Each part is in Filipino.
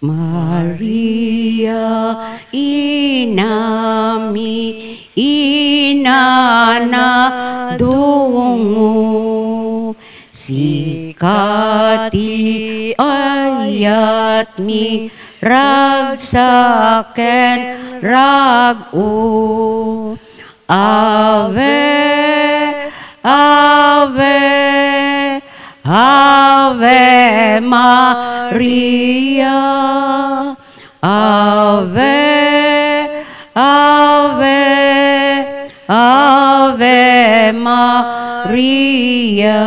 Maria, inami, inana, dungo, sikati ayat mi, ragsaken ragu, ave, ave, ave Maria, ave, ave, ave Maria,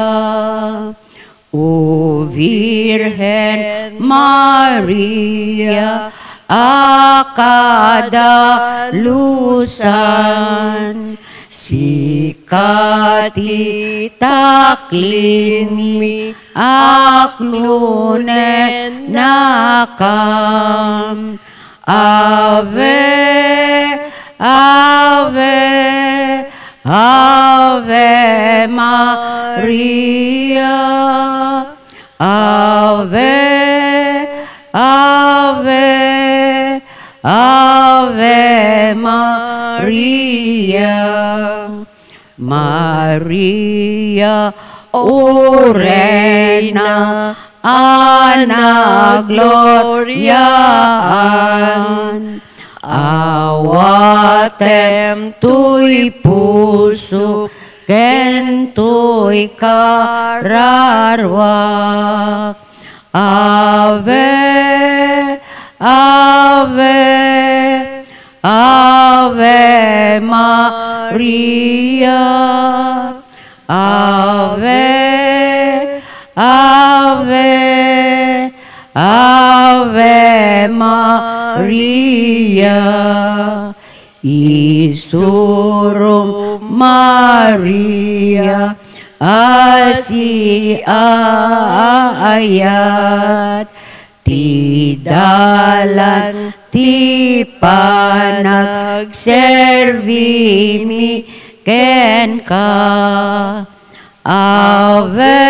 O Virgen Maria, akadalusan, sikati taklimi, aklunen nakam, ave, ave, ave Maria, ave, ave, ave Maria, Maria, O Reina, Ana gloriaan, awatem tuy puso, ken tuy kararwak, ave, ave, ave Maria, ave, ave, ave Maria, isurum Maria, asi ayat, tidalan ti panagservimi ken ka, ave,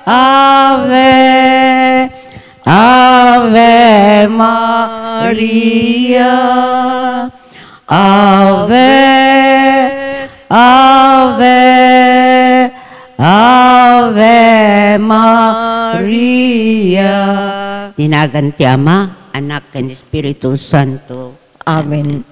ave, ave Maria, ave, ave, ave Maria. Tinagan ti Ama, Anak, ken Espiritu Santo. Amen.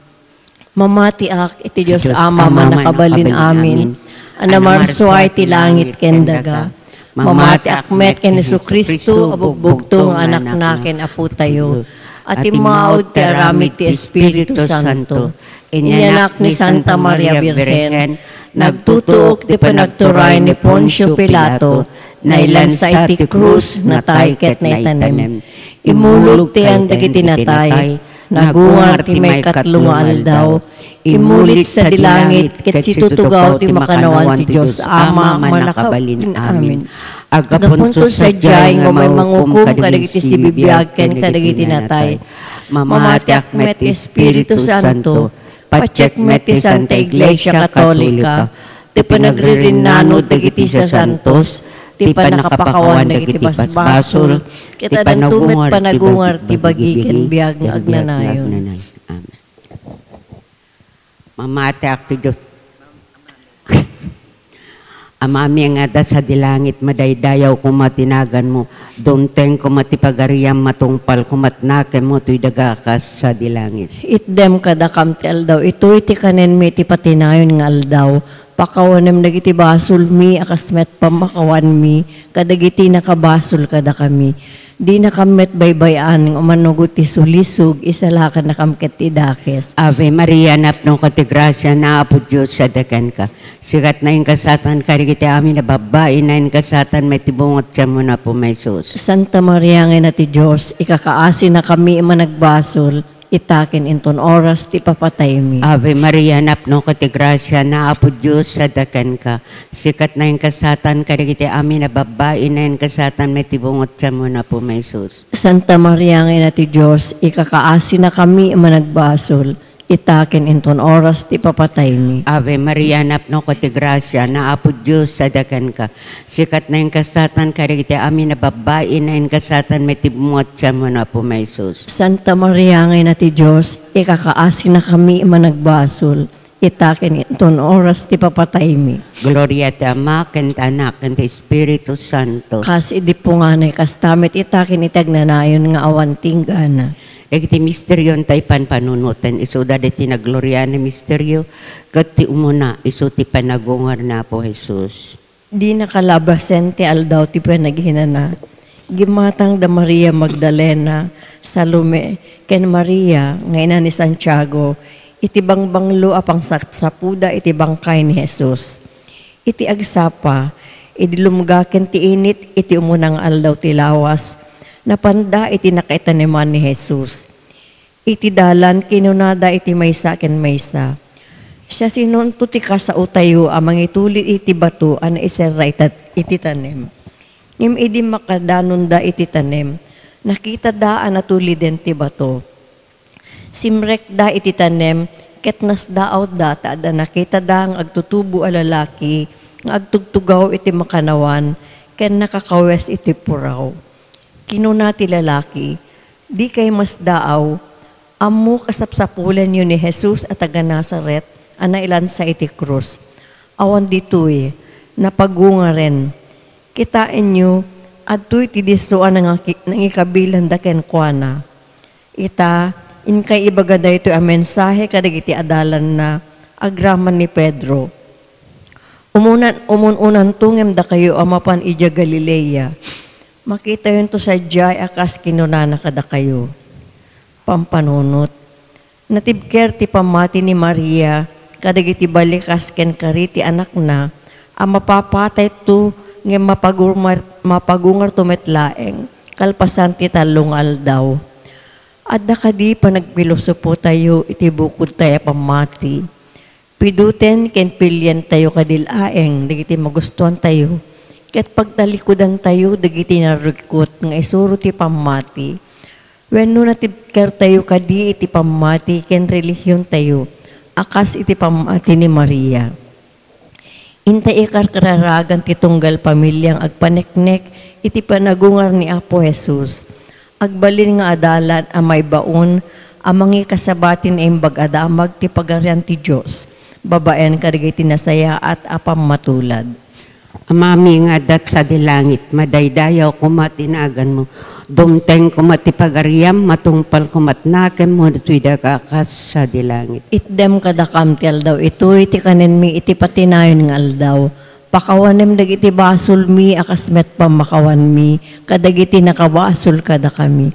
Mamatiak iti Diyos Ama manakabalin amin. Anamarsuay ti langit ken daga. Mamatiak met ken Jesucristo abugbugtong anak naken apo tayo. At imaod ti aramid ti Espiritu Santo. Inyanak ni Santa Maria Virgen, nagtutuok ti panagturay ni Poncio Pilato, nailansa iti krus natay ket naitanem. Imulog ti ang dagiti natay, nagungar ti may katlunga aldaw, imulit sa dilangit ket situtugaw ti makanawan ti Diyos Ama manakabalin amin. Agapuntos sa jay nga may mangukum kadagiti sibibiyag ken kadagiti natay. Mamatiak met Espiritu Santo, pacheck met ti Santa Iglesia Katolika, ti panagririnano dagiti sa santos, ti panakapakawan dagiti basbasol, kita dantumet panagungar ti bagiken biyag nga agnanayon. Mamatiak ti Diyos. Amami nga da sa dilangit madaydayaw kumatinagan mo, dunteng kumatipagariam matungpal kumatnaken mo tuy dagakas sa dilangit. Itdem kada kamti aldaw, ito iti kanen mi ti patinayon nga aldaw, pakawanem dagiti basol mi, akasmet pamakawan mi, kadagiti nakabasol kada kami. Di nakamet baybayan, umanugot ti sulisog, isalakan nakamket ti dakes. Ave Maria, napno ka ti grasya na apo Diyos sa dakan ka. Sikat na yung kasatan, karigiti amin na babae na yung kasatan, may tibungot siya mo na po may sus. Santa Maria nga na ti Diyos, ikakaasi na kami managbasol, itakin inton oras ti papatay mi. Ave Maria, napno ka ti grasya na apo Diyos sa dakan ka. Sikat na yung kasatan, karigiti amin na babae na yung kasatan, may tibungot siya mo na po may sus. Santa Maria nga na ti Diyos, ikakaasi na kami managbasol, itaken inton oras ti papatay mi. Ave Maria, napno ko ti grasya, naapod Diyos sadakan ka. Sikat na yung kasatan, karigiti amin na babae na yung kasatan, may tibumot siya mo na po may sus. Santa Maria ngay na ti Diyos, ikakaasin na kami managbasol, itaken inton oras ti papatay mi. Gloria ti Ama, kanta Anak, kanta Espiritu Santo. Kas idi po nga na kastamit itaken itagnanayon nga awan tinggana. Iti misteryo tay panpanunutan, iso da ti naglorya na misteryo, kat ti umuna, iso ti panagungar na po Jesus. Di nakalabasen ti aldaw ti panaghinana. Gimatang da Maria Magdalena, Salome, ken Maria, ngayon ni Santiago, iti bangbanglo apang sapuda iti bangkay ni Jesus. Iti agsapa, iti lumgaken ti init, iti umunang aldaw ti lawas, napanda iti nakaitaniman ni Jesus. Iti dalan kinunada iti maysa ken maysa. Siya sinunto ti kasautayo amang itulit iti bato an iserra iti tanem. Ngem idi makadanon da iti tanem, nakita daan atuliden ti bato. Simrek da iti tanem, ket nasdaaw da taada nakita da ang agtutubo a lalaki, nga agtugtugaw iti makanawan, ken nakakawes iti puraw. Kinuna ti lalaki, di kay mas daaw, amo kasapsapulan yun ni Jesus at taga Nazaret, ana ilan sa iti krus. Awan ditoy, napagunga rin. Kitain nyo, at tuy ti disoan nang ikabilan da ken kuana. Ita, in kay ibagada ito ang mensahe kadag iti adalan na agraman ni Pedro. Umunan tungem da kayo amapan ija Galilea. Makita yun to sa jay akas kinunana kada kayo. Pampanunot. Natibker ti pamati ni Maria, kadag iti balikas ken kariti anak na, ang mapapatay to ng mapagungar tumetlaeng, kalpasan ti talungal daw. Adda kadi pa nagpilosopo tayo, iti bukod tayo pamati. Piduten ken pilyan tayo kadilaeng, digiti magustuhan tayo. Ket pagtalikudan tayo, dagiti narukot, nga isuro ti pamati. Wenno natibker tayo kadi iti pamati, ken relihiyon tayo, akas iti pamati ni Maria. Intay ikarkararagan ti tunggal pamilyang agpaneknek, iti panagungar ni Apo Jesus. Agbalin nga adalan amay baon, amangi kasabatin imbag adamag ti pagarian ti Diyos. Babaen kadagiti nasaya at apam matulad. Amami nga dat sa dilangit, madaydayaw kumatinagan mo. Dumteng kumatipagariam, matungpal kumatnaken mo, ito'y dagakas sa dilangit. Itdem kadakam ti aldaw, ito iti kanin mi, iti patinayon ng aldaw. Pakawanem dagiti basol mi, akasmet pa makawan mi, kadagiti nakabasol kada kami.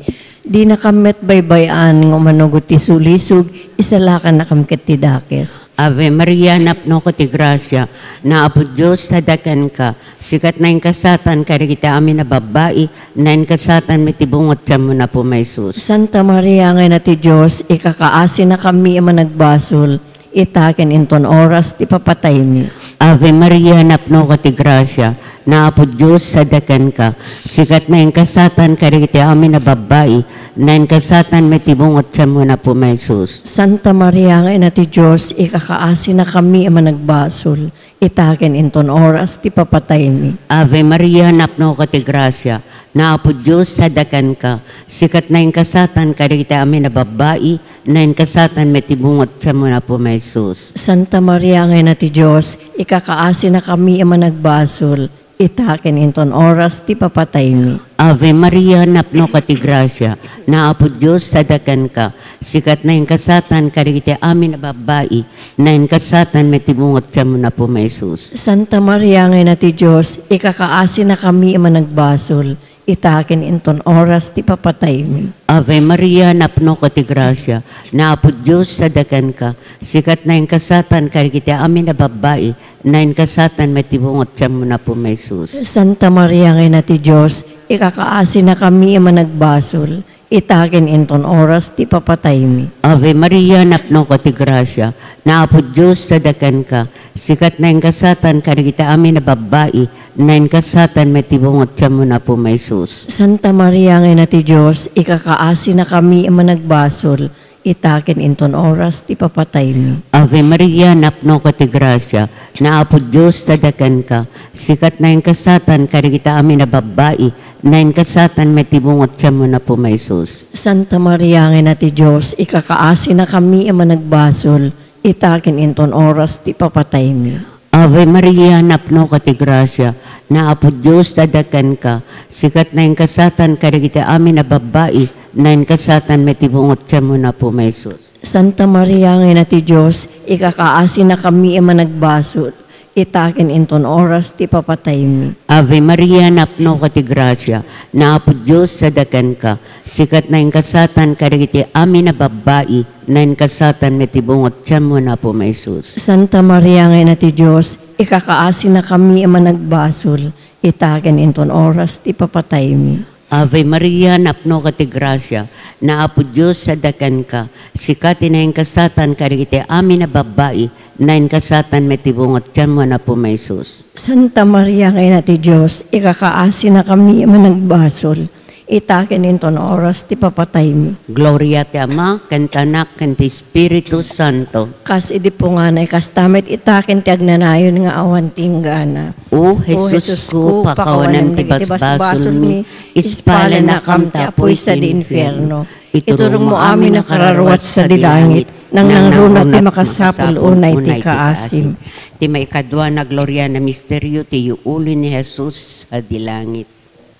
Di nakamet baybayan ng umanugot ti sulisog, isalakan na kamket ti dakes. Ave Maria, napno ko ti grasya, na apo Diyos tadakan ka, sikat na yung kasatan, karikita amin na babae, na yung kasatan, may tibungot siya mo na po may sus. Santa Maria ngay na ti Diyos, ikakaasin na kami managbasol, itaken inton oras ti papatay mi. Ave Maria, napno ko ti grasya, na apo Diyos sadakan ka, sikat na yung kasatan, karikita amin na babae, na yung kasatan, may tibungot siya mo na po may sus. Santa Maria ngay na ti Diyos, ikakaasin na kami managbasol, itaken inton oras ti papatay mi. Ave Maria, napno ko ti grasya, na apo Diyos sadakan ka, sikat na yung kasatan, karikita amin na babae, na yung kasatan, may tibungot siya mo na po may sus. Santa Maria ngay na ti Diyos, ikakaasin na kami managbasol, itaken inton oras ti papatay mi. Ave Maria, napno ka ti grasya, na apo Diyos sadakan ka, sikat na yung kasatan, karikita amin na babae, na yung kasatan, may tibungot siya mo na po may sus. Santa Maria ngay na ti Diyos, ikakaasin na kami managbasol, itaken inton oras ti papatay mi. Ave Maria, napno ka ti grasya, na apo Diyos sadakan ka, sikat na yung kasatan, karikita amin na babae, na yung kasatan, may tibungot siya mo na po may sus. Santa Maria ngay na ti Diyos, ikakaasin na kami managbasol, itaken inton oras ti papatay mi. Ave Maria, napno ka ti grasya, na apo Diyos sadakan ka, sikat na yung kasatan, karikita amin na babae, na yung kasatan, may tibungot siya mo na po may sus. Santa Maria ngay na ti Diyos, ikakaasin na kami managbasol, itaken inton oras ti papatay mi. Ave Maria, napno ka ti grasya, naapo Diyos sadakan ka, sikat na yung kasatan, karigita amin na babae, na yung kasatan, may tibungot siya mo na po may sus. Santa Maria nga na ti Diyos, ikakaasi na kami ang nagbasol, itaken inton oras ti papatay mi. Ave Maria, napno ka ti grasya, naapo Diyos sadakan ka, sikat na yung kasatan, karigita amin na babae, na yung kasatan, may tibungot siya mo na po may sus. Santa Maria nga na ti Diyos, ikakaasi na kami ang nagbasol, itaken inton oras ti papatay mi. Ave Maria, napno ka ti grasya, naapo Diyos sadakan ka, sikat na yung kasatan, karigiti amin na babae, na yung kasatan, may tibungot siya mo na po may sus. Santa Maria nga na ti Diyos, ikakaasi na kami ang nagbasol, itaken inton oras ti papatay mi. Ave Maria, napno ka ti grasya, naapo Diyos sadakan ka, sikati na yung kasatan, karigiti amin na babae, na yung kasatan, may tibungot siya mo na po may sus. Santa Maria nga na ti Diyos, ikakaasi na kami ang nagbasol, itaken inton oras ti papatay mi. Gloria ti Ama, kantanak, kanti Espiritu Santo. Kas idi po nga na ikastamet itaken ti agnanayon nga awan tinggana. O Jesus ko, pakawanan ti basbasol mi, ispala na kam ti apoy sa di infierno. Iturong mo amin ang kararuat sa dilangit, nang nangrunat ti makasapul unay ti kaasim. Ti may kadwa na gloria na misteryo ti uli ni Jesus sa dilangit.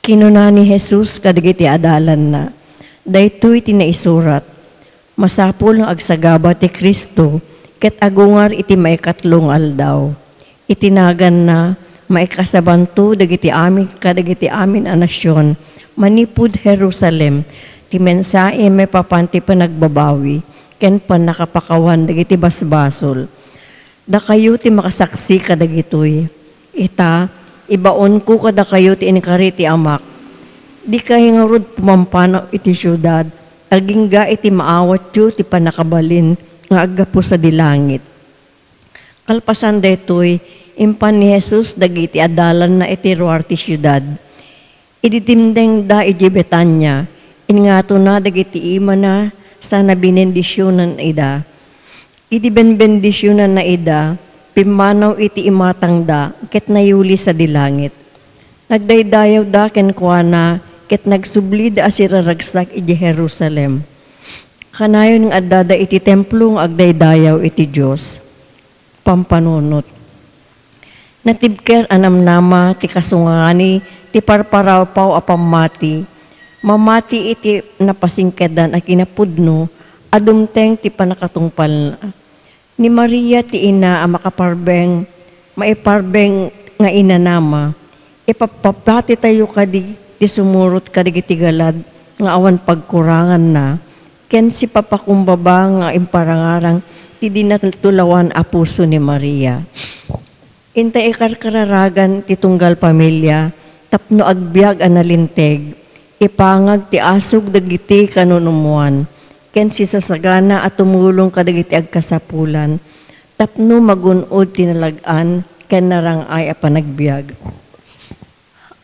Kinuna ni Jesus kadagiti adalan na, daytoy ti naisurat, masapul ang agsagaba ti Kristo, ket agungar iti maikatlong aldaw. Itinagan na, maikasabanto dagiti amin kadagiti amin a nasyon, manipud Jerusalem, ti mensae may papanti pa nagbabawi, ken pan nakapakawan dagiti basbasol. Da kayo ti makasaksi kadagitoy, ita, ibaon ko kada kayo ti inikari ti amak. Di kayo nga rod pumampanaw iti syudad, aging ga iti maawat yu ti panakabalin nga agapo sa dilangit. Kalpasan detoy, impan ni Jesus dagiti adalan na iti ruar ti syudad. Iditimdeng da iti Betanya, ingato na dagiti ima na sana binendisyonan ida. Idi benbendisyonan na ida, pimanaw iti imatang da, ket nayuli sa dilangit. Nagdaydayaw da ken kuana, ket nagsubli da asiraragsak iti Jerusalem. Kanayon nga addada iti templo nga agdaydayaw iti Dios. Pampanunot. Natibker anamnama ti kasungani ti parparaw paw a pamati. Mamati iti napasingkedan a kinapudno, adumteng ti panakatungpal na. Ni Maria ti ina a makaparbeng, maiparbeng nga inanama, ipapapati tayo kadi ti sumurot kadi galad nga awan pagkurangan na, ken si papakumbaba nga imparangarang ti dinatulawan a puso ni Maria. Intay ikarkararagan ti tunggal pamilya, tapno agbyag analinteg, ipangag ti asog dagiti kanunumuan, ken si sasagana at tumulong kadagiti agkasapulan, tapno magunod tinalagan, ken narangay a panagbiag.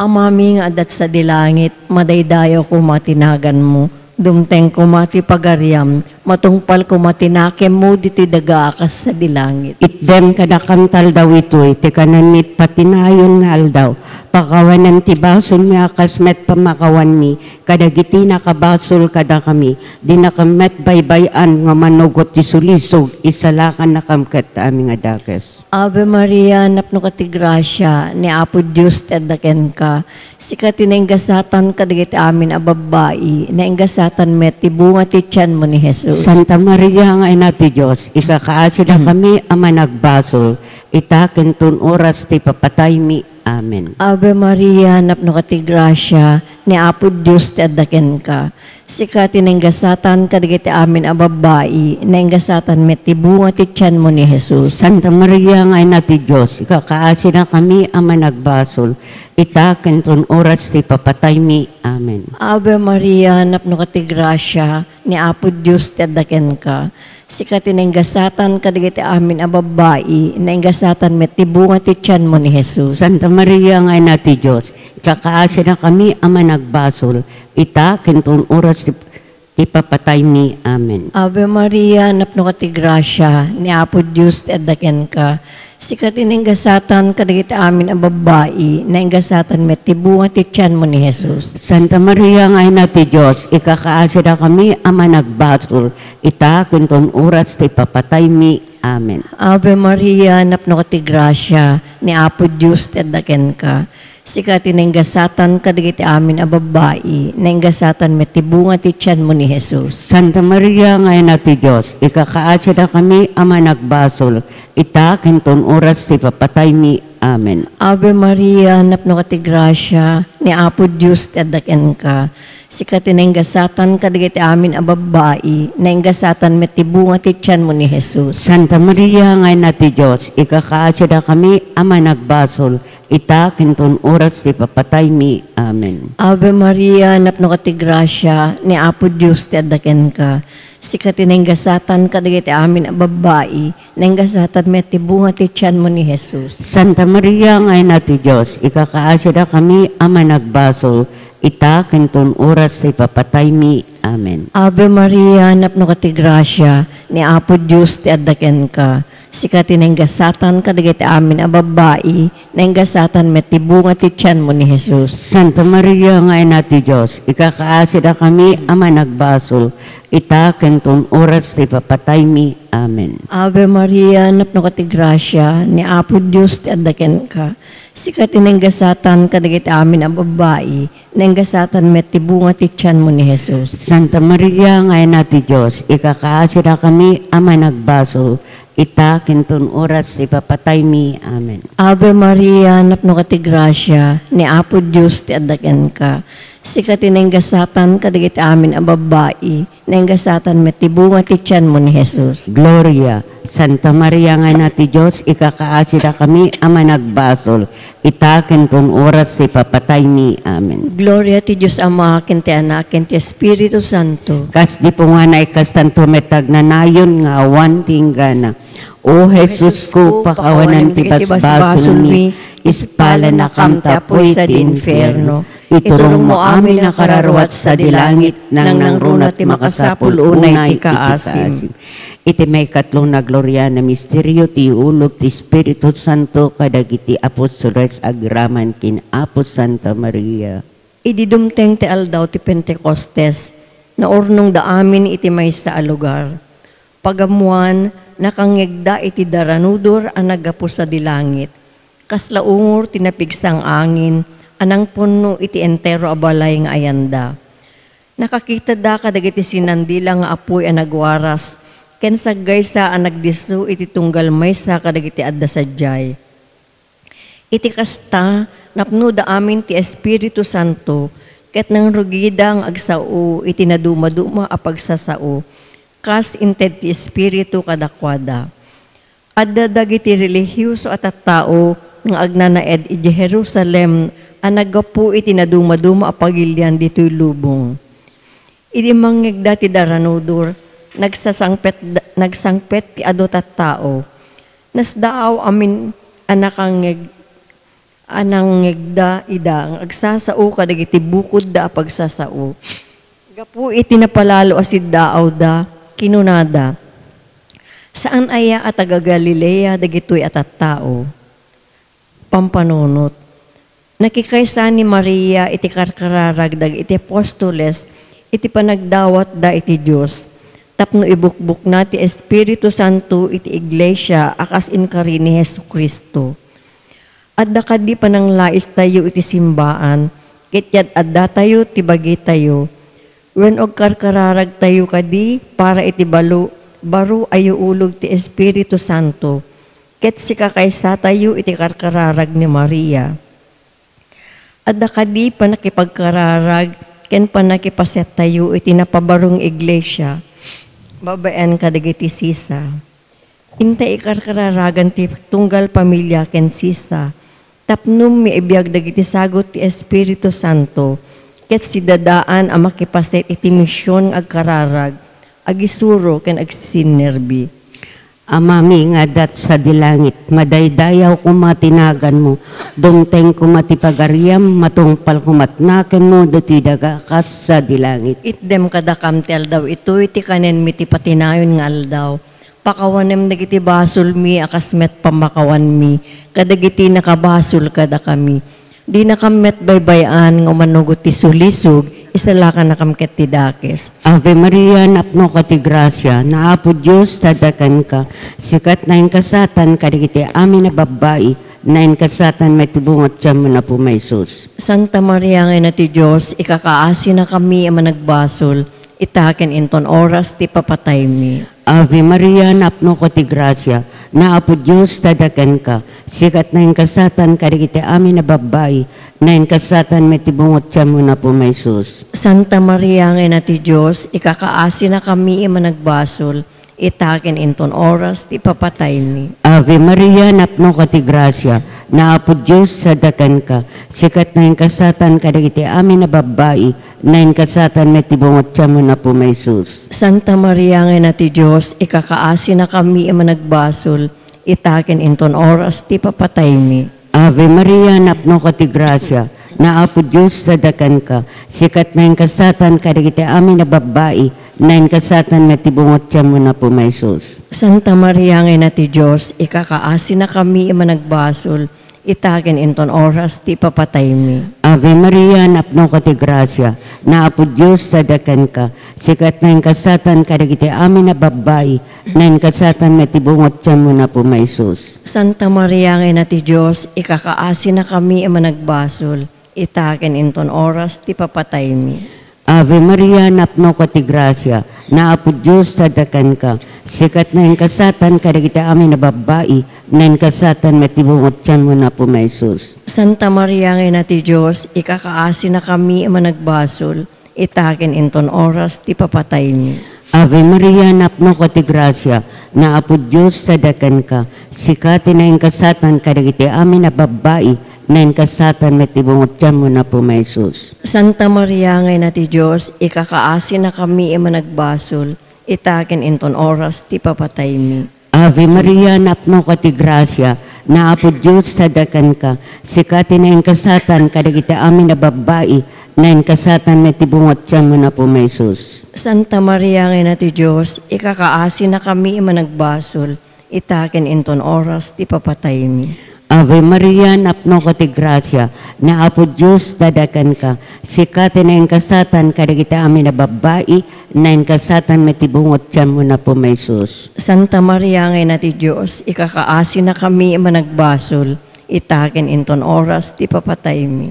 Amami nga adat sa dilangit, madaydayo ko matinagan mo, dumteng ko mati pagaryam, matungpal ko matinakem mo dito'y dagaakas sa dilangit. Itdem kadakantal daw ito'y, ti kananit patinayon nga aldaw, pakawanan ti basol mi akas met pamakawan mi, kadagiti nakabasol kada kami, di nakamet baybayan nga manugot ti sulisog, isalakan nakamkat aming adakes. Ave Maria, napno ka ti grasya, ni Apo Diyos tadaken ka, sikati na ingasatan kadagiti amin a babae, na ingasatan met ti bunga ti tiyan mo ni Jesus. Santa Maria nga ina ti Diyos, ikakaasi na kami ama nagbasol, itaken tun oras ti papatay mi. Amen. Ave Maria, napno ka ti grasya, ni Apo Diyos tadaken ka, sikati na ingasatan kadagiti amin a babae, na ingasatan met ti bunga ti tiyan mo ni Jesus. Santa Maria nga ina ti Diyos, ikakaasi na kami ama nagbasol, itaken tun oras ti papatay mi. Amen. Ave Maria, napno ka ti grasya, ni Apo Diyos tadaken ka, sikati na ingasatan kadagiti amin a babae, na ingasatan met ti bunga ti tiyan mo ni Jesus. Santa Maria nga ina ti Diyos, ikakaasi na kami ama nagbasol, itaken tun oras ti ti papatay mi. Amen. Ave Maria, napno ka ti grasya, ni Apo Diyos ti addaken ka. Sikat inenggasatan kadagiti amin ang babae, naenggasatan met ti bunga ti tiyan mo ni Jesus. Santa Maria nga ina ti Diyos, ikakaasida kami ama nagbasol, ita kunton oras ti papatay mi. Amen. Ave Maria, napno ka ti grasya, ni Apo Diyos ti addaken ka. Sikat inenggasatan kadagiti amin ang babae, naenggasatan met ti bunga ti tiyan mo ni Jesus. Santa Maria nga ina ti Diyos, ikakaasida kami ama nagbasol, ita kunton oras ti papatay mi. Amen. Ave Maria, napno ka ti grasya, ni Apo Diyos ti addaken ka. Sikat inenggasatan kadagiti amin ang babae, naenggasatan met ti bunga ti tiyan mo ni Jesus. Santa Maria nga ina ti Diyos, ikakaasida kami ama nagbasol, ita kunton oras ti papatay mi. Amen. Ave Maria, napno ka ti grasya, ni Apo Diyos ti addaken ka. Sikat inenggasatan kadagiti amin ang babae, naenggasatan met ti bunga ti tiyan mo ni Jesus. Santa Maria nga ina ti Diyos, ikakaasida kami ama nagbasol, ita kunton oras ti papatay mi. Amen. Ave Maria, napno ka ti grasya, ni Apo Diyos ti addaken ka. Sikat inenggasatan kadagiti amin ang babae, naenggasatan met ti bunga ti tiyan mo ni Jesus. Santa Maria nga ina ti Diyos, ikakaasida kami ama nagbasol, ita kunton oras ti papatay mi. Amen. Ave Maria, napno ka ti grasya, ni Apo Diyos ti addaken ka. Sikat inenggasatan kadagiti amin ang babae, naenggasatan met ti bunga ti tiyan mo ni Jesus. Santa Maria nga ina ti Diyos, ikakaasida kami ama nagbasol, ita kunton oras ti papatay mi. Amen. Ave Maria, napno ka ti grasya, ni Apo Diyos ti addaken ka. Sikat inenggasatan kadagiti amin ang babae, naenggasatan met ti bunga ti tiyan mo ni Jesus. Gloria, Santa Maria nga ina ti Diyos, ikakaasida kami ama nagbasol, ita kunton oras ti papatay mi. Amen. Gloria ti Diyos Ama, ken ti Anak, ken ti Espiritu Santo. Kas di po nga na ikastanto metag na nayon nga awan tinggana. O Jesus ko, pakawanan ti basbason mi, ispala na kam tapoy sa di inferno. Iturong mo amin na kararuat sa dilangit, nang nangruna ti makasapul unay ti kaasim. Iti may katlong na gloria na misteryo ti ulog ti Espiritu Santo kadagiti apostoles agraman kin Apos Santa Maria. Ididumteng ti aldaw ti Pentecostes, na urnong da amin iti may sa lugar. Pagamuan, nakangegda iti daranudor ang nagapo sa dilangit. Kaslaungor tinapigsang angin, anang puno iti entero abalay nga ayanda. Nakakita da kadagiti sinandila nga apoy ang nagwaras, ken saggaysa ang nagdisu iti tunggal maysa kadagiti adda sadyay. Iti kasta, napno da amin ti Espiritu Santo, ket nang rugida ang agsao iti naduma-duma a pagsasao, kas inted ti Espiritu kadakwada. Adda dagiti relihiyoso at tao nga agnanaed iti Jerusalem ang naggapu iti naduma-duma a pagilyan dito'y lubong. Iti mangyagda ti daranudor, nagsangpet ti adot at tao. Nasdaaw amin anangegda ida ang agsasao kadagiti bukod da pagsasao. Gapu iti napalalo asid daaw da kinunada. Saan aya at taga Galilea dagitoy at tao? Pampanunot. Nakikaysa ni Maria iti karkararagdag iti apostoles iti panagdawat da iti Diyos. Tapno ibukbuk na ti Espiritu Santo iti iglesia akas inkari ni Jesucristo. Adda kadi pananglais tayo iti simbaan, kityad adda tayo ti bagi tayo. Wen og karkararag tayo kadi para iti baro ayo ulog ti Espiritu Santo. Ket sikakaysa tayo iti karkararag ni Maria. Adda kadi panakipagkararag ken panakipaset tayo iti napabarong iglesia. Babaen kadagiti sisa. Intay ikarkararagan ti tunggal pamilya ken sisa. Tapnum miibiyag dagiti sagot ti Espiritu Santo. Ket sidadaan ang makipaset iti misyon agkararag, agisuro ken agsinerbi. Amami nga dat sa dilangit, madaydayaw kumatinagan mo, dumteng kumatipagariam, matungpal kumatnaken mo, dati daga kas sa dilangit. Itdem kada kamtel daw ito iti kanen miti patinayon nga aldaw. Pakawanem dagiti basol mi akasmet pamakawan mi, kadagiti nakabasol kada kami. Di nakamet baybayan nga manugot ti sulisog, isalakan nakamket ti dakes. Ave Maria, napno ka ti grasya, naapo Diyos, tadakan ka, sikat na yung kasatan, kadagiti amin na babae, na yung kasatan may tibungot siya mo na po may sus. Santa Maria nga na ti Diyos, ikakaasi na kami ang managbasol, itaken inton oras ti papatay mi. Ave Maria, napno ka ti grasya, naapo Diyos, tadakan ka, sikat na yung kasatan, kadagiti amin na babae, na yung kasatan may tibungot siya mo na po may sus. Santa Maria nga na ti Diyos, ikakaasi na kami ang managbasol, itaken inton oras ti papatay mi. Ave Maria, napno ka ti grasya, naapo Diyos, sadakan ka, sikat na yung kasatan, kadagiti amin na babae, na yung kasatan may tibungot siya mo na po may sus. Santa Maria nga na ti Diyos, ikakaasi na kami ang managbasol, itaken inton oras ti papatay mi. Ave Maria, napno ka ti grasya, naapo Diyos, sadakan ka, sikat na yung kasatan, kadagiti amin na babae, na yung kasatan may tibungot siya mo na po may sus. Santa Maria nga na ti Diyos, ikakaasi na kami ang managbasol, itaken inton oras ti papatay mi. Ave Maria, napno ka ti grasya, naapo Diyos, sadakan ka, sikat na yung kasatan, kadagiti amin na babae, na yung kasatan may tibungot siya mo na po may sus. Santa Maria nga na ti Diyos, ikakaasi na kami ang managbasol, itaken inton oras ti papatay mi. Ave Maria, napno ka ti grasya, naapo Diyos, sadakan ka, sikat na yung kasatan, kadagiti amin na babae, na yung kasatan may tibungot siya mo na po may sus. Santa Maria nga na ti Diyos, ikakaasi na kami ang managbasol, itaken inton oras ti papatay mi. Ave Maria, napno ka ti grasya, naapo Diyos, sadakan ka, sikat na yung kasatan, kadagiti amin na babae, na yung kasatan may tibungot siya mo na po may sus. Santa Maria nga na ti Diyos, ikakaasi na kami ang managbasol, itaken inton oras ti papatay mi. Ave Maria, napno ka ti grasya, naapo Diyos, sadakan ka, sikat na yung kasatan, kadagiti amin na babae, na yung kasatan may tibungot siya mo na po may sus. Santa Maria nga na ti Diyos, ikakaasi na kami ang managbasol, itaken inton oras ti papatay mi. Ave Maria, napno ka ti grasya, naapo Diyos, dadakan ka, sikat na yung kasatan, kadagiti amin na babae, na yung kasatan may tibungot siya mo na po may sus. Santa Maria nga na ti Diyos, ikakaasi na kami ang managbasol, itaken inton oras ti papatay mi.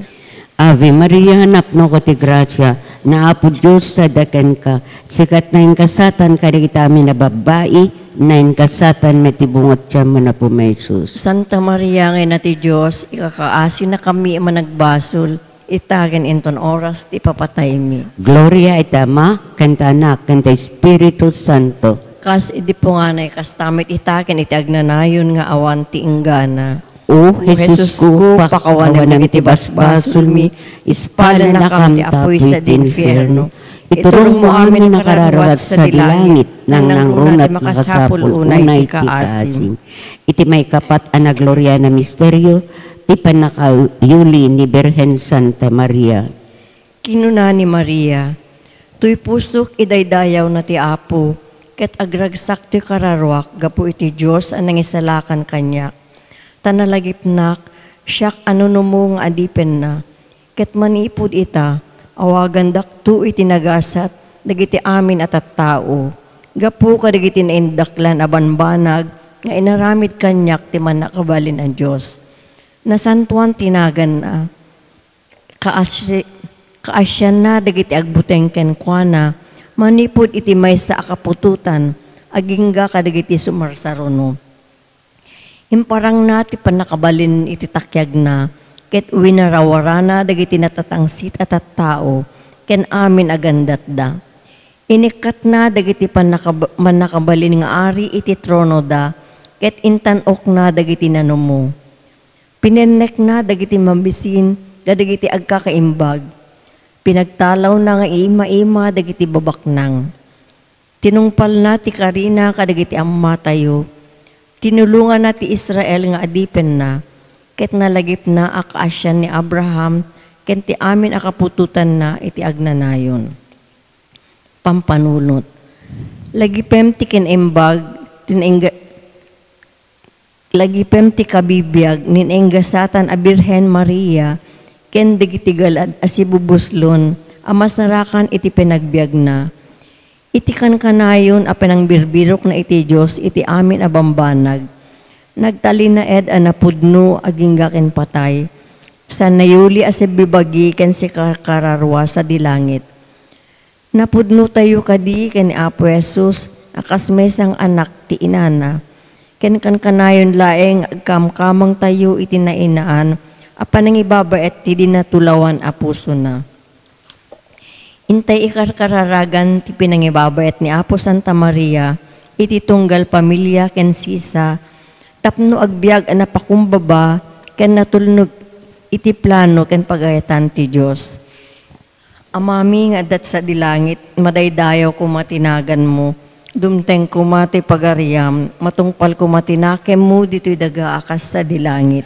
Ave Maria, napno ka ti grasya, naapo Diyos, sadakan ka, sikat na yung kasatan, kadagiti amin na babae, na yung kasatan may tibungot siya mo na po may sus. Santa Maria nga na ti Diyos, ikakaasi na kami ang managbasol, itaken inton oras ti papatay mi. Gloria et Ama, kanta Anak, kanta Espiritu Santo. Kas idi po nga na kastamit itaken iti agnanayon nga awan ti inggana. O Jesus ko, pakawanan iti basbasol mi, ispala na kam ti apoy sa dinfierno. Iturong mo amin nakararawat sa dilangit, nang nangrunat makasapul unay ti kaasim. Iti may kapat ana gloria na misteryo, ti panakayuli ni Birhen Santa Maria. Kinuna ni Maria, tuy pusok idaydayaw na ti apo, ket agragsak ti kararwak, gapu iti Diyos anang isalakan kanya. Tanalagipnak, siyak anunumo nga adipen na, ket manipod ita, awagan daktu iti nagasat, dagiti amin at tao. Gapu ka dagiti naindaklan abanbanag, nga inaramid kanyak ti man nakabalin ang Diyos. Nasantuan tinagan na, kaasyan na dagiti agbutengken kwa na, manipod iti may sa akapututan, agingga ka dagiti sumarsarono. Imparang na ti panakabalin iti takyag na, ket winarawarana dagiti natatangsit at tao, ken amin agandat da. Inikat na dagiti manakabalin nga ari iti trono da, ket intanok na dagiti nanumo. Pinenek na dagiti mambisin, dagiti agkakaimbag. Pinagtalaw na nga ima-ima dagiti babaknang. Tinungpal na ti karina kadagiti amma tayo, Tinulungan na ti Israel nga adipen na, ket nalagip na akaasyan ni Abraham, ken ti amin akapututan na iti agnanayon. Pampanunot. Lagipem ti kinembag, lagipem ti kabibiyag, ninenggasatan a Birhen Maria, ken digitigalad asibubuslon, amasarakan iti pinagbiag na. Iti kankanayon a pinangbirbirok na iti Diyos, iti amin a bambanag. Nagtali na ed a napudno aginggaken patay, sa nayuli a bibagi ken si kararwa sa dilangit. Napudno tayo kadi ken ni Apo Jesus, akas mesang anak ti inana. Ken kankanayon laeng agkamkamang tayo iti nainaan, a panangibabaet ti dinatulawan a puso na. Intay ikarkararagan ti pinangibabaet ni Apo Santa Maria, iti tunggal pamilya ken sisa, tapno agbiag a napakumbaba, ken natulnog iti plano ken pagayatan ti Diyos. Amami nga dat sa dilangit, madaydayaw kumatinagan mo, dumteng kumati pagariam, matungpal kumatinakem mo dito'y daga akas sa dilangit.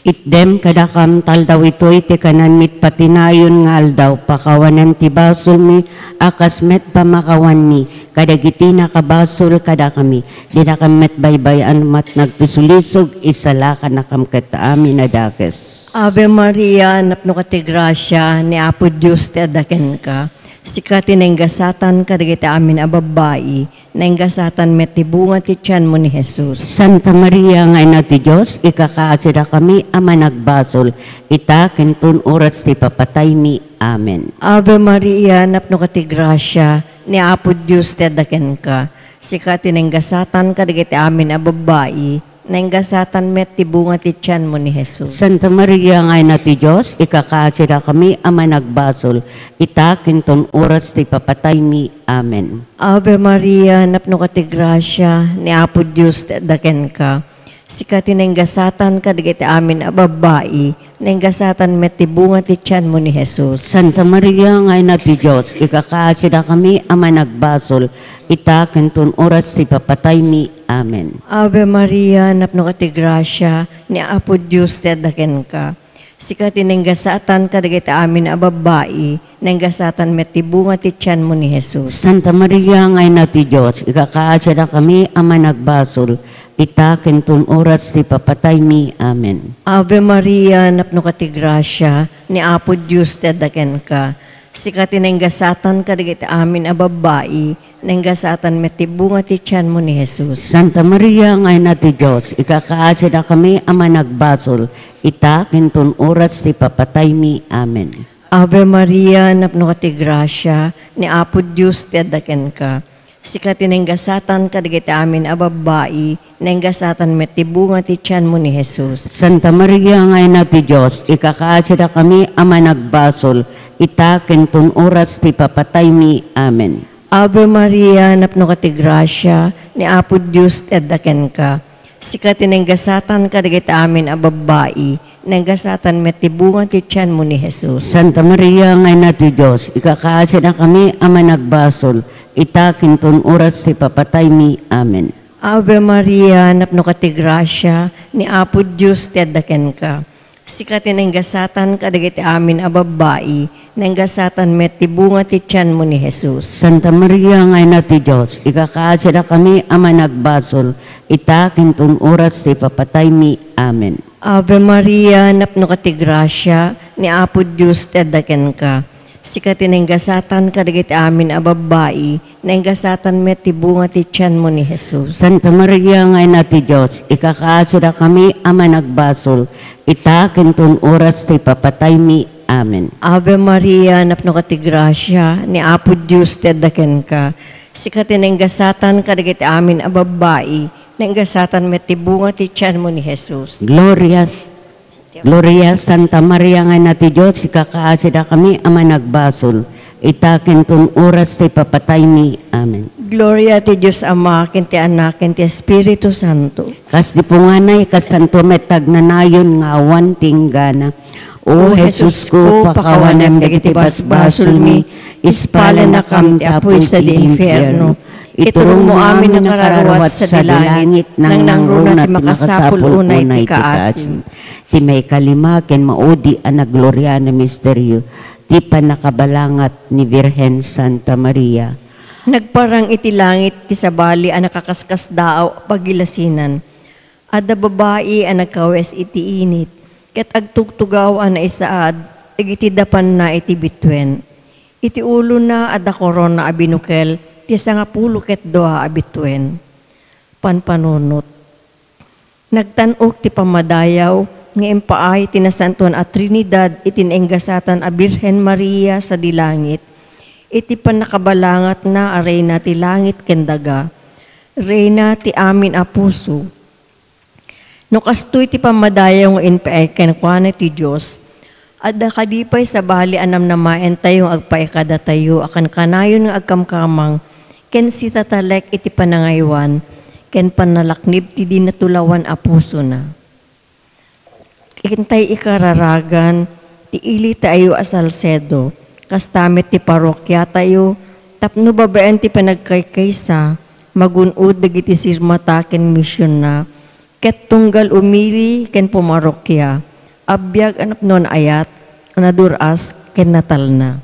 Itdem kadakam taldaw ito'y ti kanan mit patinayon nga aldaw, pakawanan ti basol mi, akas met pamakawan mi, kadagiti nakabasol kada kami, di nakamet baybayan mat nagpisulisog, isala ka nakamket amin na dakes. Ave Maria, napno ka ti grasya, ni Apo Diyos ti adaken ka, sikati nenggasatan kadagiti amin a babae, nenggasatan met ti bunga ti tiyan mo ni Jesus. Santa Maria nga ina ti Diyos, ikakaasida kami ama nagbasol, ita kentun oras ti papatay mi. Amen. Ave Maria, napno ka ti grasya, ni Apo Diyos ti adaken ka, sikati nenggasatan kadagiti amin a babae, nenggasatan met ti bunga ti tiyan mo ni Jesus. Santa Maria nga ina ti Diyos, ikakaasida kami ama nagbasol, ita kentun oras ti papatay mi. Amen. Ave Maria, napno ka ti grasya, ni Apo Diyos ti adaken ka, sikati nenggasatan kadagiti amin a babae, nenggasatan met ti bunga ti tiyan mo ni Jesus. Santa Maria nga ina ti Diyos, ikakaasida kami ama nagbasol, ita kentun oras ti papatay mi. Amen. Ave Maria, napno ka ti grasya, ni Apo Diyos ti adaken ka, sikati nenggasatan kadagiti amin a babae, nenggasatan met ti bunga ti tiyan mo ni Jesus. Santa Maria nga ina ti Diyos, ikakaasida kami ama nagbasol, ita kentun oras ti papatay mi. Amen. Ave Maria, napno ka ti grasya, ni Apo Diyos ti adaken ka, sikati nenggasatan kadagiti amin a babae, nenggasatan met ti bunga ti tiyan mo ni Jesus. Santa Maria nga ina ti Diyos, ikakaasida kami ama nagbasol, ita kentun oras ti papatay mi. Amen. Ave Maria, napno ka ti grasya, ni Apo Diyos ti adaken ka, sikati nenggasatan kadagiti amin a babae, nenggasatan met ti bunga ti tiyan mo ni Jesus. Santa Maria nga ina ti Diyos, ikakaasida kami ama nagbasol, ita kentun oras ti papatay mi. Amen. Ave Maria, napno ka ti grasya, ni Apo Diyos ti adaken ka, sikati nenggasatan kadagiti amin a babae, nenggasatan met ti bunga ti tiyan mo ni Jesus. Santa Maria nga ina ti Diyos, ikakaasida kami ama nagbasol, ita kentun oras ti papatay mi. Amen. Ave Maria, napno ka ti grasya, ni Apo Diyos ti adaken ka, sikati nenggasatan kadagiti amin a babae, nenggasatan met ti bunga ti tiyan mo ni Jesus. Santa Maria nga ina ti Diyos, ikakaasida kami ama nagbasol, ita kentun oras ti papatay mi. Amen. Ave Maria, napno ka ti grasya, ni Apo Diyos ti adaken ka, sikati nenggasatan kadagiti amin a babae, nenggasatan met ti bunga ti tiyan mo ni Jesus. Santa Maria nga ina ti Diyos, ikakaasida kami ama nagbasol, ita kentun oras ti papatay mi. Amen. Ave Maria, napno ka ti grasya, ni Apo Diyos ti adaken ka, sikati nenggasatan kadagiti amin a babae, nenggasatan met ti bunga ti tiyan mo ni Jesus. Gloria Santa Maria nga ina ti Diyos, ikakaasida kami ama nagbasol, ita kentun oras ti papatay mi. Amen. Gloria ti Diyos Ama, ken ti Anak, ken ti Espiritu Santo. Kas di punganay, kas tanto metag nanayon nga awan tinggana. O Jesus ko, pakawanem dagiti basbasol mi, ispalan na kam ti apoy sa di infierno. Iturong mo amin ang kararawat sa dilangit, nang nangruna ti makasapul unay ti kaasim. Ti may kalima ken maudi ang naglorya na misteryo, ti panakabalangat ni Virhen Santa Maria. Nagparang iti langit ti sabali ang nakakaskas daaw pagilasinan. Adda babae ang nagkawes iti init, ket agtugtugaw ang naisaad, iti dapan na iti bitwen. Iti ulo na adda korona abinukel, ti sangapulo ket doha abitwen. Panpanunot. Nagtanok ti pamadayaw, nga impaay tinasantuan at Trinidad itinenggasatan a Birhen Maria sa dilangit. Iti panakabalangat na arena ti langit kendaga. Reyna ti amin a puso. No kastoy ti pamadayaw nga impaay kenkwana ti Diyos, adda kadipay sa bali anam na maen tayo agpae kada tayo akan kanayon nga agkamkamang ken si tatalek iti panangaywan ken panalaknib ti dinatulawan a puso na. Ikintay ikararagan ti ili tayo asalsedo kastamit ti parokya tayo tapno babaen ti panagkaykaysa magunod dagiti sirmata ken misyon na ket tunggal umili ken pumarokya abiyag anap non ayat, naduras, ken natal na.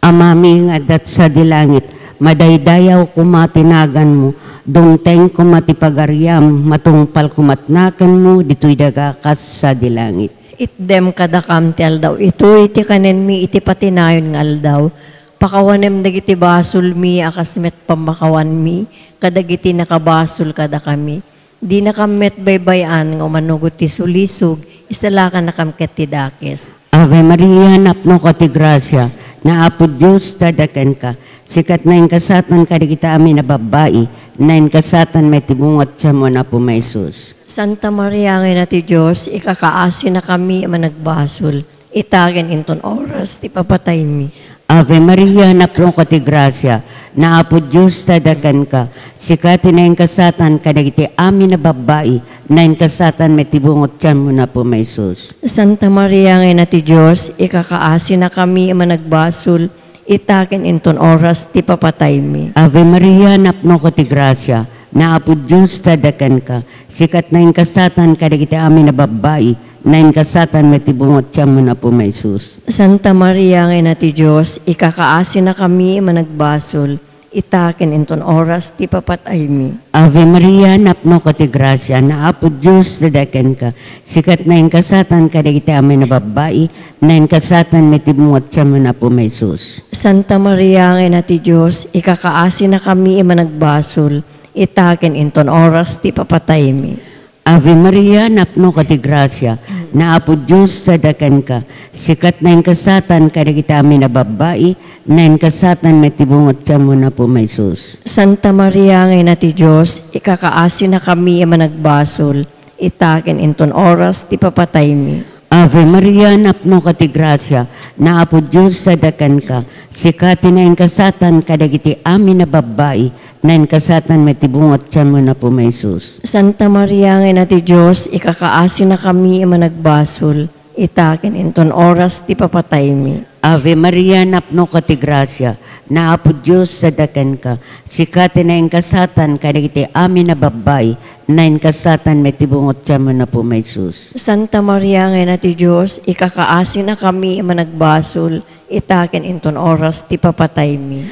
Amami nga dat sa dilangit, madaydayaw kumatinagan mo, dungteng kumatipagaryam, matungpal kumatnakan mo, dito'y dagakas sa dilangit. Itdem kadakam ti aldaw, ito iti kanen mi, iti patinayon ng aldaw, pakawanem dagiti basol mi, akasmet pamakawan mi, kadagiti nakabasol kada kami. Di nakamet baybayan ng manugot ti sulisog, isalakan nakamket ti dakes. Ave Maria, napno ko ti grasya, na apo Diyos tadakan ka, sikat na yung kasatan ka di kita amin na babae, na yung kasatan may tibungat siya mo na po may sus. Santa Maria ngayon na ti Diyos, ikakaasi na kami managbasol, itagan inton oras, ti papatay mi. Ave Maria, napno ko ti grasya, na apo Diyos tadakan ka, sikat na yung kasatan ka di kita amin na babae, na yung kasatan may tibungat siya mo na po may sus. Santa Maria ngayon na ti Diyos, ikakaasi na kami managbasol, itakin inton oras, ti papatay mi. Ave Maria, napno ko ti grasya, na apo Diyos tadakan ka, sikat na yung kasatan ka di kita amin na babae, na yung kasatan may tibungot siya mo na po may sus. Santa Maria ngayon na ti Diyos, ikakaasi na kami managbasol, itakin inton oras, ti papatay mi. Ave Maria, napno ko ti grasya, na apo Diyos tadakan ka, sikat na yung kasatan ka di kita amin na babae, na yung kasatan may tibungot siya mo na po may sus. Santa Maria ngayon na ti Diyos, ikakaasi na kami managbasol, itakin inton oras, ti papatay mi. Ave Maria, napno ka ti grasya, na apo Diyos sadakan ka, sikat na yung kasatan ka di kita amin na babae, na yung kasatan may tibungot siya mo na po may sus. Santa Maria ngayon na ti Diyos, ikakaasi na kami managbasol, itakin inton oras, ti papatay mi. Ave Maria, napno ka ti grasya, na apo Diyos sadakan ka, sikat na yung kasatan ka di kita amin na babae, na yung kasatan may tibungot siya mo na po may sus. Santa Maria ngayon na ti Diyos, ikakaasi na kami managbasol, itakin inton oras, ti papatay mi. Ave Maria, napno ka ti grasya, na apo Diyos sadakan ka, sikat na yung kasatan ka di kita amin na babae, na yung kasatan may tibungot siya mo na po may sus. Santa Maria ngayon na ti Diyos, ikakaasi na kami managbasol, itakin inton oras, ti papatay mi.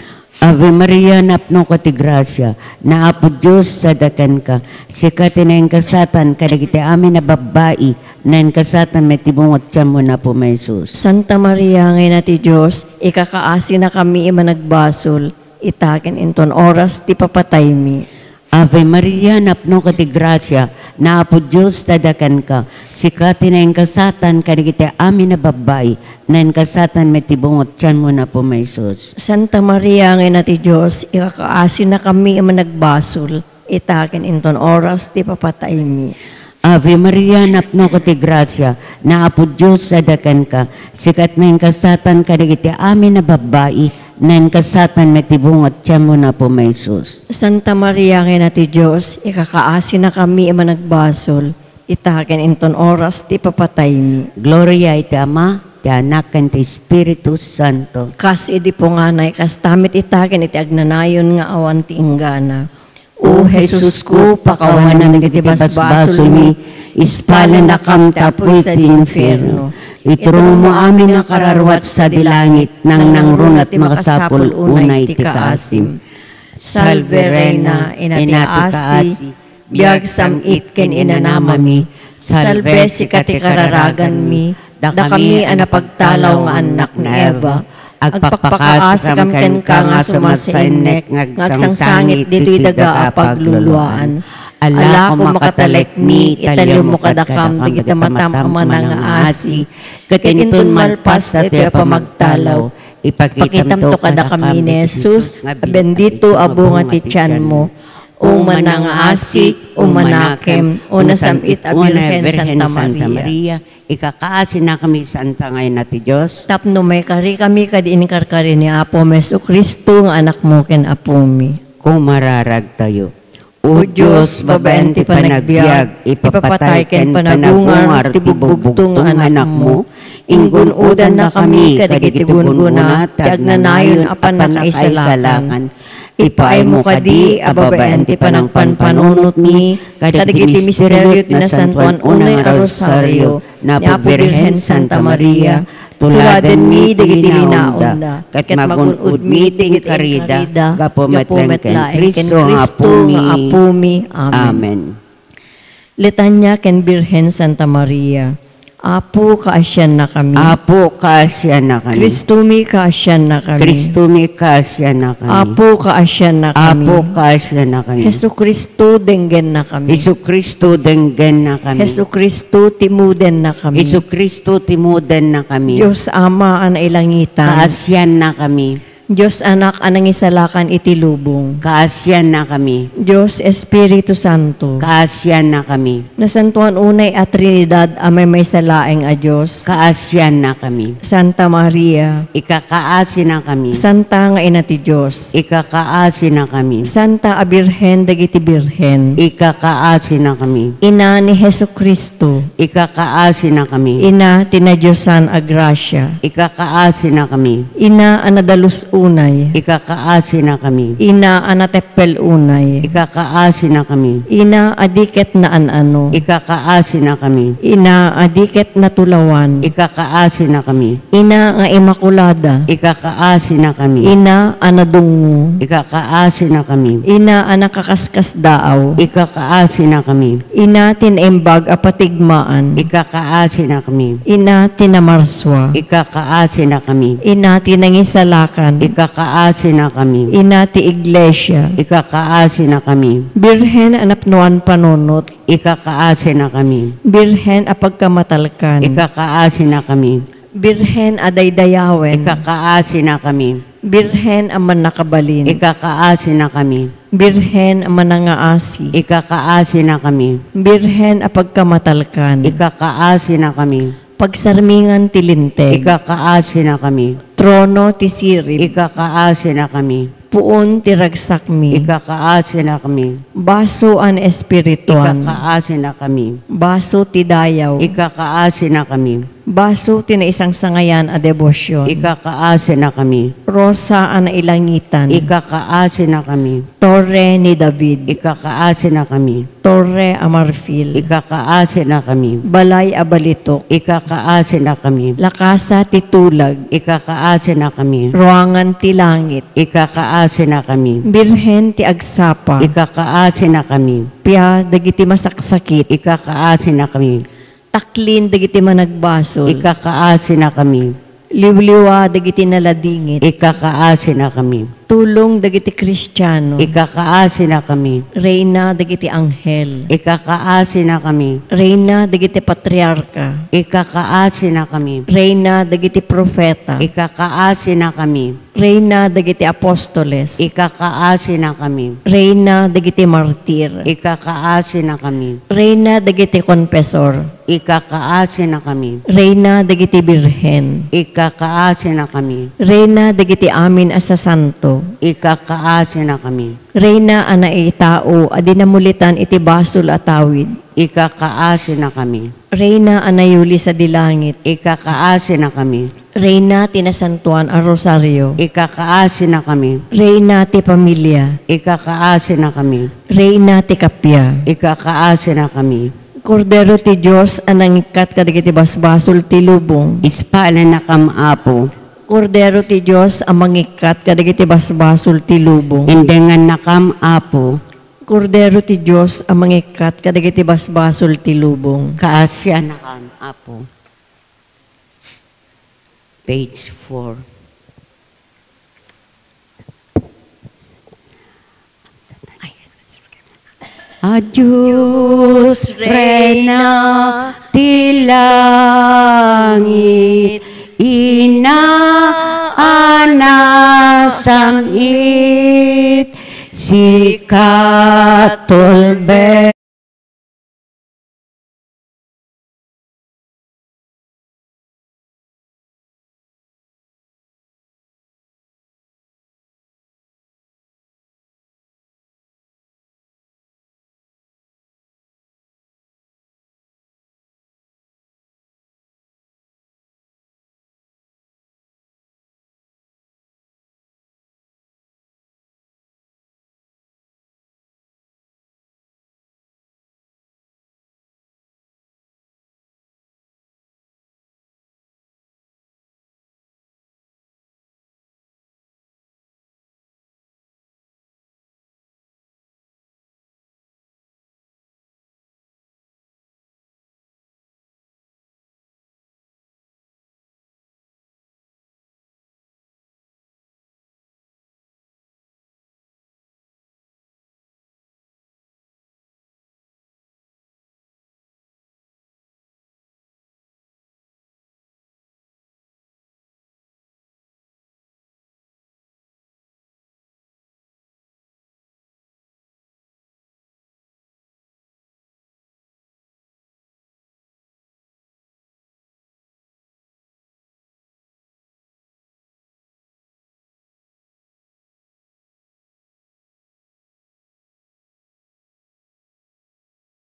Ave Maria, napno ka ti grasya, na apo Diyos sadakan ka, sikat na yung kasatan ka di kita amin na babae, na yung kasatan may tibungot siya mo na po may sus. Santa Maria ngayon na ti Diyos, ikakaasi na kami managbasol, itakin inton oras, ti papatay mi. Ave Maria, napno ka ti grasya, na apo Diyos tadakan ka, sikat na yung kasatan ka di kita amin na babae, na yung kasatan may tibungot siya mo na po may sus. Santa Maria ngayon na ti Diyos, ikakaasi na kami managbasol, itakin inton oras, ti papatay mi. Ave Maria, napno ka ti grasya, na apo Diyos sadakan ka, sikat na yung kasatan ka di kita amin na babae, na yung kasatan may tibungot siya mo na po may sus. Santa Maria ngayon na ti Diyos, ikakaasi na kami managbasol, itakin inton oras, ti papatay mi. Gloria iti Ama, ti Anak, ken ti Espiritu Santo. Kas idi po nga nay, kas tamit itaken iti agnanayon nga awan ti inggana. O Jesus ko, pakawanan iti basbasol mi, ispalan na kam tapoy sa di inferno. Iturong mo amin na kararwat sa dilangit, nang nangrunat makasapul unay ti kaasim. Salve Reina, inati asi, biag samit ken inanamami, salve si kati kararagan mi, da kami anapagtalaw nga anak ni Eva, agpakpakaasam ken ka nga sumasainek, ngagsangsangit dito'y daga apagluluan. Ala ko makatalek mi, italyo mo kadakam, tigitamatam aman nga asi, katinitun malpas at pamagtalaw, ipakitam to kada kami ni Jesus, bendito abunga ti tiyan mo, o manang asik, o manakem, o nasamit a Birhen Santa Maria. Ikakaasin na kami Santa ngayon na ti Diyos. Tapno may kari kami kadiin karkari ni Apo Meso Kristo, nga anak mo ken Apo mi. Kung mararag tayo. O Diyos, babaen ti panagbiag, ipapatay ken panagungar, ti bugbugtong anak mo, inggun udan na kami, kadigiti gungguna, ti agnanayon apan nakaisalakan. Ipaay mo kadi, ababaen ti panangpanpanunot mi, kadigiti misteryo ti nasantuan unay a rosaryo, na po Birhen Santa Maria, tuladen mi digiti linaon ket magunud mi tingit karida gapumet ken Kristo nga Apo mi. Amen. Litanya ken Birhen Santa Maria. Apo kaasyan na kami. Apo kaasyan na kami. Kristo mi kaasyan na kami. Kristo mi kaasyan na kami. Apo kaasyan na kami. Apo kaasyan na kami. Hesu Kristo denggen na kami. Hesu Kristo denggen na kami. Hesu Kristo timuden na kami. Hesu Kristo timuden na kami. Diyos Ama ang ilangitan. Kaasyan na kami. Diyos Anak anang isalakan iti lubong. Kaasyan na kami. Diyos Espiritu Santo. Kaasyan na kami. Nasantuan unay at Trinidad amay may salaeng a Diyos. Kaasyan na kami. Santa Maria. Ikakaasin na kami. Santa nga ina ti Diyos. Ikakaasin na kami. Santa a Birhen dagiti Birhen. Ikakaasin na kami. Ina ni Hesu Kristo. Ikakaasin na kami. Ina tinadyosan a grasya. Ikakaasin na kami. Ina anadalus unay. Ikakaasin na kami. Ina anatepel unay. Ikakaasin na kami. Ina adiket na anano. Ikakaasin na kami. Ina adiket na tulawan. Ikakaasin na kami. Ina nga imakulada. Ikakaasin na kami. Ina anadungo. Ikakaasin na kami. Ina anakakaskas daaw. Ikakaasin na kami. Ina tinembag a patigmaan. Ikakaasin na kami. Ina tinamarswa. Ikakaasin na kami. Ina tinangisalakan. Ikakaasin na kami. Ina ti iglesia. Ikakaasin na kami. Birhen anapnuan panunot. Ikakaasin na kami. Birhen a pagkamatalkan. Ikakaasin na kami. Birhen a daydayawen. Ikakaasin na kami. Birhen a manakabalin. Ikakaasin na kami. Birhen a manangaasi. Ikakaasin na kami. Birhen a pagkamatalkan. Ikakaasin na kami. Pagsarmingan ti linteg. Ikakaasin na kami. Trono ti sirip. Ikakaasin na kami. Puon ti ragsakmi. Ikakaasin na kami. Baso an espirituan. Ikakaasin na kami. Baso ti dayaw. Ikakaasin na kami. Baso ti na isang sangayan a debosyon. Ikakaasin na kami. Rosa an ilangitan. Ikakaasin na kami. Torre ni David. Ikakaasin na kami. Torre a marfil. Ikakaasin na kami. Balay a balitok. Ikakaasin na kami. Lakasa ti tulag. Ikakaasin na kami. Ruangan ti langit. Ikakaasin na kami. Birhen ti agsapa. Ikakaasin na kami. Pia dagiti masaksakit. Ikakaasin na kami. Taklin dagiti managbasol. Ikakaasin na kami. Liwliwa dagiti naladingit. Ikakaasin na kami. Tulong dagiti Kristiyano. Ikakaasin na kami. Reyna dagiti anghel. Ikakaasin na kami. Reyna dagiti patriarka. Ikakaasin na kami. Reyna dagiti profeta. Ikakaasin na kami. Reyna dagiti apostoles. Ikakaasin na kami. Reyna dagiti martir. Ikakaasin na kami. Reyna dagiti konpesor. Ikakaasin na kami. Reyna dagiti birhen. Ikakaasin na kami. Reyna dagiti amin asa santo. Ikakaasin na kami. Reyna ana itao adi namulitan iti basol atawid. Ikakaasin na kami. Reyna anayuli sa dilangit. Ikakaasi na kami. Reyna tinasantuan ang rosaryo. Ikakaasi na kami. Reyna ti pamilya. Ikakaasi na kami. Reyna ti kapya. Ikakaasi na kami. Kordero ti Diyos anang ikat kadagiti basbasol ti lubong. Ispala na kamapo. Kordero ti Diyos ang mangikat kadagiti basbasol ti lubong. Indengan na kamapo. Kordero ti Diyos ang mangikat kadagiti basbasol ti lubong. Kaasya na kamapo. Page 4. Adios, Reyna, ti langit, inaanasang it, si Katolbe.